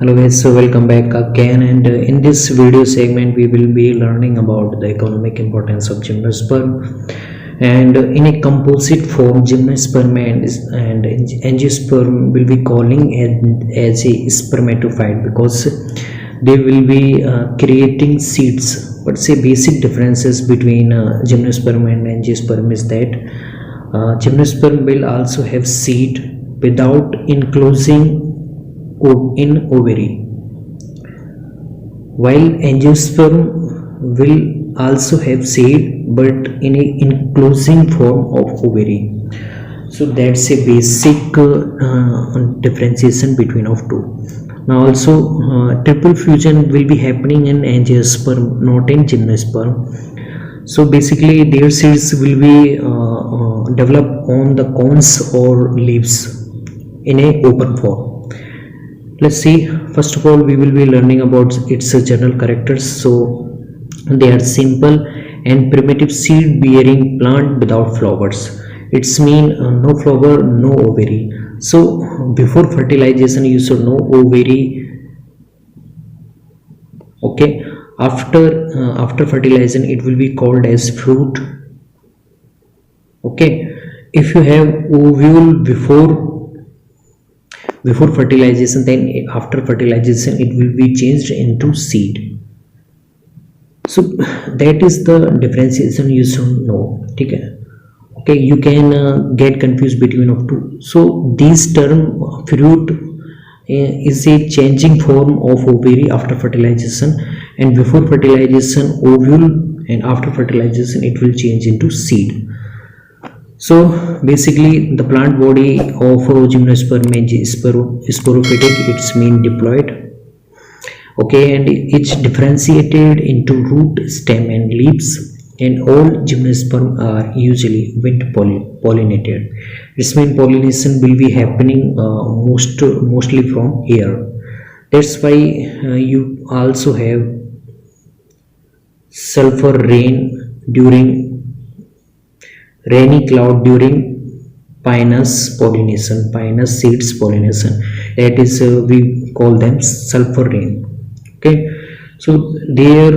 Hello guys, so welcome back again, and in this video segment we will be learning about the economic importance of gymnosperm. And in a composite form, gymnosperm and angiosperm will be calling as a spermatophyte because they will be creating seeds. But say basic differences between gymnosperm and angiosperm is that gymnosperm will also have seed without enclosing in ovary, while angiosperm will also have seed but in a enclosing form of ovary. So that's a basic differentiation between of two. Now also triple fusion will be happening in angiosperm, not in gymnosperm. So basically their seeds will be developed on the cones or leaves in a open form. Let's see. First of all, we will be learning about its general characters. So they are simple and primitive seed bearing plant without flowers. It's mean no flower, no ovary. So before fertilization you should know ovary. Okay, after fertilization it will be called as fruit. Okay, if you have ovule before fertilization, then after fertilization it will be changed into seed. So that is the differentiation you should know. Okay, you can get confused between of two. So this term fruit is a changing form of ovary after fertilization, and before fertilization ovule, and after fertilization it will change into seed. So basically the plant body of gymnosperm is sporophytic, it's mean diploid. Okay, and it's differentiated into root, stem and leaves, and all gymnosperm are usually wind pollinated. This means pollination will be happening mostly from air. That's why you also have sulfur rainy cloud during pinus seeds pollination. That is we call them sulfur rain. Okay, so their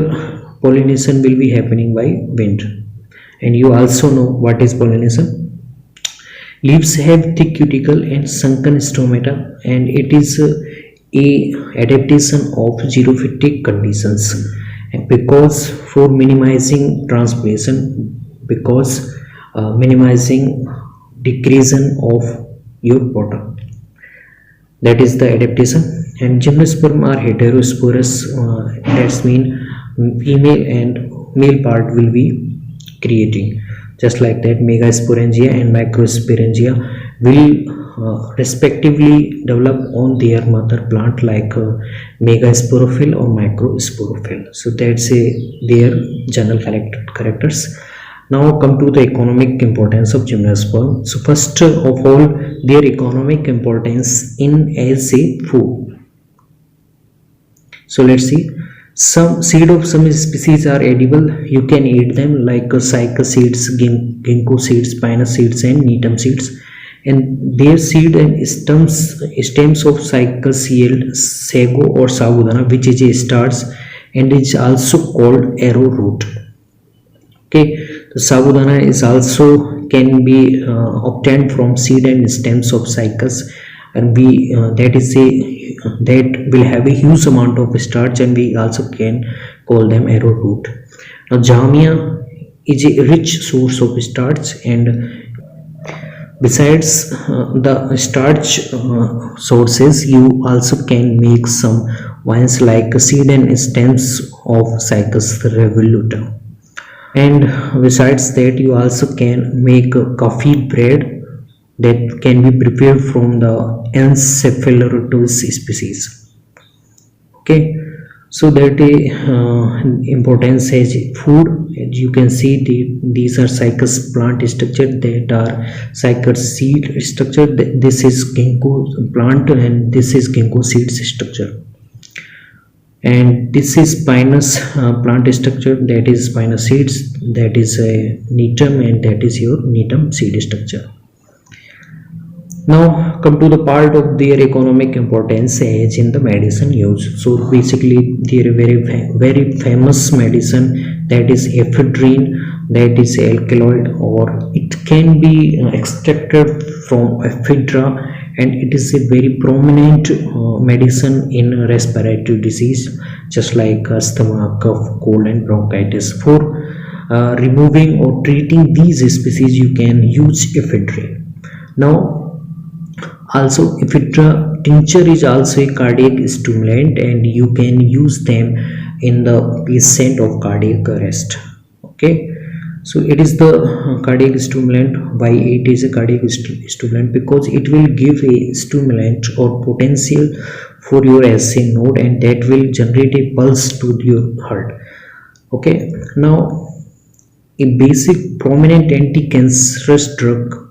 pollination will be happening by wind. And you also know what is pollination. Leaves have thick cuticle and sunken stomata, and it is a adaptation of xerophytic conditions, and because for minimizing transpiration, because minimizing decreasing of your water. That is the adaptation. And gymnosperm are heterosporous. That's mean female and male part will be creating. Just like that, megasporangia and microsporangia will respectively develop on their mother plant, like megasporophyll or microsporophyll. So that's their general characters. Now come to the economic importance of gymnosperm. So first of all, their economic importance in as a food. So let's see. Some seed of some species are edible. You can eat them, like cycas seeds, ginkgo seeds, pinus seeds and neem seeds. And their seed and stems of cycas yield sago or sabudana, which is a starch and is also called arrowroot. Okay, the sabudana is also can be obtained from seed and stems of cycas, and we that will have a huge amount of starch, and we also can call them arrowroot. Now jamia is a rich source of starch, and besides the starch sources, you also can make some wines like seed and stems of Cycas revoluta. And besides that, you also can make coffee bread that can be prepared from the Encephalotus species. Okay, so that importance as food. As you can see, these are Cycas plant structure, that are Cycas seed structure. This is ginkgo plant, and this is ginkgo seed structure. And this is pinus plant structure, that is pinus seeds, that is a neem, and that is your neem seed structure. Now come to the part of their economic importance as in the medicine use. So basically there are very famous medicine, that is ephedrine, that is alkaloid, or it can be extracted from ephedra, and it is a very prominent medicine in respiratory disease, just like asthma, cough, cold and bronchitis. For removing or treating these species you can use ephedrine. Now also ephedra tincture is also a cardiac stimulant, and you can use them in the patient of cardiac arrest. Okay, so it is the cardiac stimulant. Why it is a cardiac stimulant? Because it will give a stimulant or potential for your SA node, and that will generate a pulse to your heart. Okay, now a basic prominent anti-cancerous drug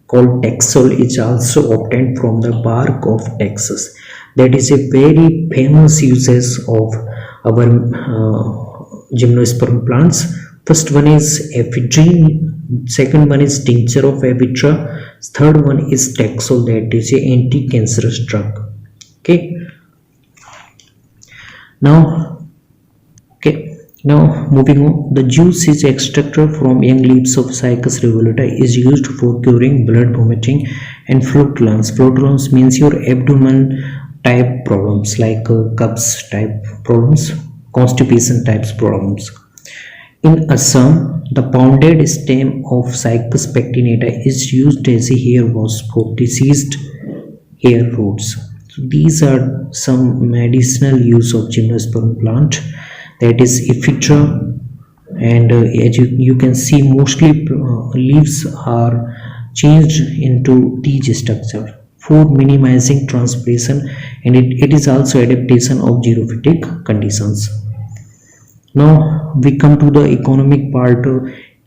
called Taxol is also obtained from the bark of Taxus. That is a very famous uses of our gymnosperm plants. First one is ephedrine, second one is tincture of ephedra, third one is Taxol, that is a anti-cancerous drug. Okay, now okay, now moving on, the juice is extracted from young leaves of Cycas revoluta, is used for curing blood vomiting and flatulence. Flatulence means your abdomen type problems, like cups type problems, constipation types problems. In Assam, the pounded stem of Cycas pectinata is used as a hair wash for diseased hair roots. So these are some medicinal use of gymnosperm plant, that is ephedra, and as you can see mostly leaves are changed into these structure for minimizing transpiration, and it is also adaptation of xerophytic conditions. Now we come to the economic part,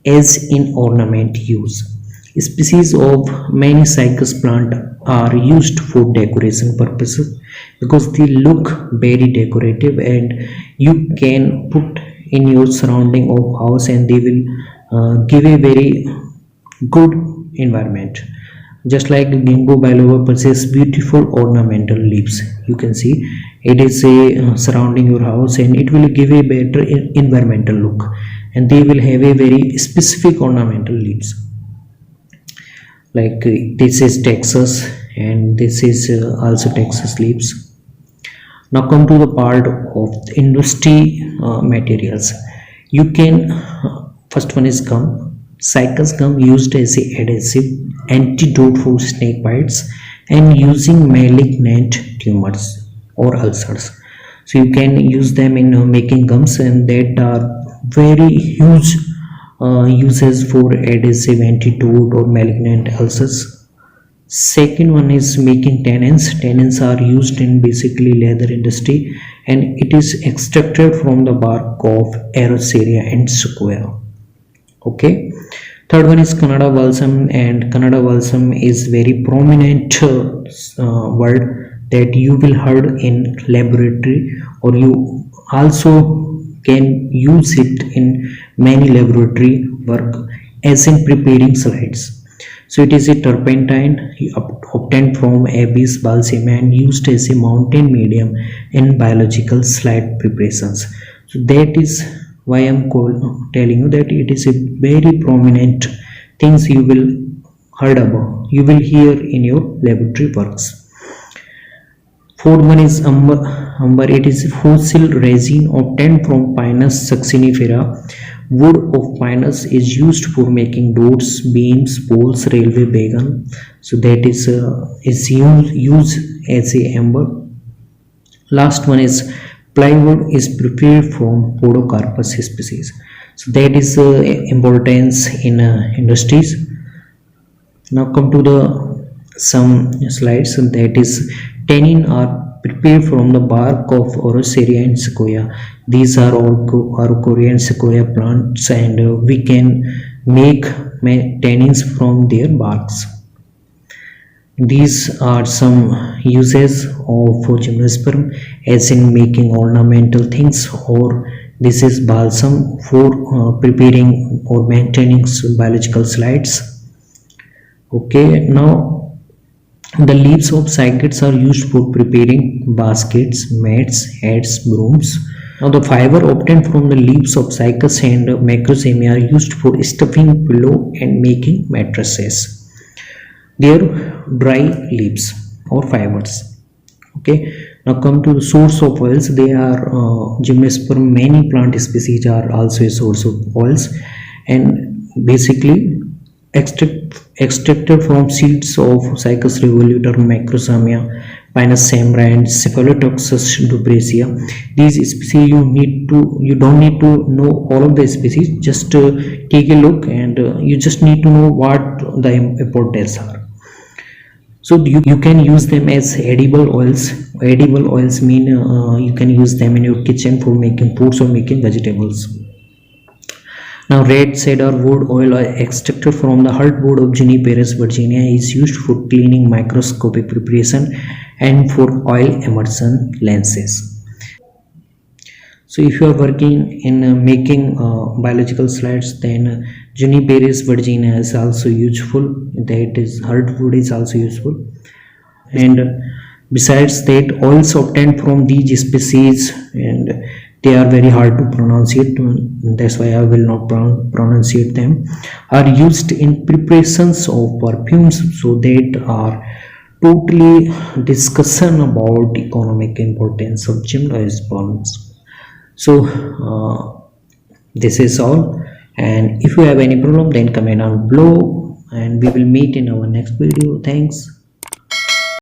as in ornament use. Species of many cycas plant are used for decoration purposes because they look very decorative, and you can put in your surrounding of house, and they will give a very good environment. Just like ginkgo biloba possess beautiful ornamental leaves, you can see it is a surrounding your house, and it will give a better environmental look, and they will have a very specific ornamental leaves. Like this is Texas, and this is also Texas leaves. Now come to the part of the industry materials. You can first one is gum. Cycas gum used as a adhesive, antidote for snake bites, and using malignant tumors or ulcers. So you can use them in making gums, and that are very huge uses for adhesive, antidote or malignant ulcers. Second one is making tannins. Tannins are used in basically leather industry, and it is extracted from the bark of Araucaria and Sequoia. Okay, third one is Kannada balsam, and Kannada balsam is very prominent word that you will heard in laboratory, or you also can use it in many laboratory work, as in preparing slides. So it is a turpentine obtained from Abies balsam and used as a mountain medium in biological slide preparations. So that is why I'm telling you that it is a very prominent things you will heard about, you will hear in your laboratory works. Fourth one is umber. It is a fossil resin obtained from Pinus succinifera. Wood of Pinus is used for making doors, beams, poles, railway wagon. So that is used as a amber. Last one is plywood is prepared from Podocarpus species. So that is importance in industries. Now come to the some slides, and that is tannin are prepared from the bark of Araucaria and Sequoia. These are all Araucaria and Sequoia plants, and we can make tannins from their barks. These are some uses of gymnosperm, as in making ornamental things, or this is balsam for preparing or maintaining biological slides. Okay, now The leaves of cycads are used for preparing baskets, mats, hats, brooms. Now, the fiber obtained from the leaves of cycas and macrocemia are used for stuffing pillow and making mattresses. They are dry leaves or fibers. Okay. Now come to the source of oils. They are gymnosperm. Many plant species are also a source of oils, and basically extracted from seeds of Cycas revolutor, Macrosomia, Pinus samra, and Cephalotoxus dubracea. These species you don't need to know all of the species. Just take a look, and you just need to know what the importance are. So you can use them as edible oils. Edible oils mean you can use them in your kitchen for making foods or making vegetables. Now, red cedar wood oil extracted from the heartwood of Juniperus virginia is used for cleaning microscopic preparation and for oil immersion lenses. So, if you are working in making biological slides, then Juniperus virginia is also useful. That is, heartwood is also useful. And besides that, oils obtained from these species, and they are very hard to pronounce it, that's why I will not pronounce them, are used in preparations of perfumes. So that are totally discussion about economic importance of gymnosperms. So this is all, and if you have any problem, then comment down below, and we will meet in our next video. Thanks.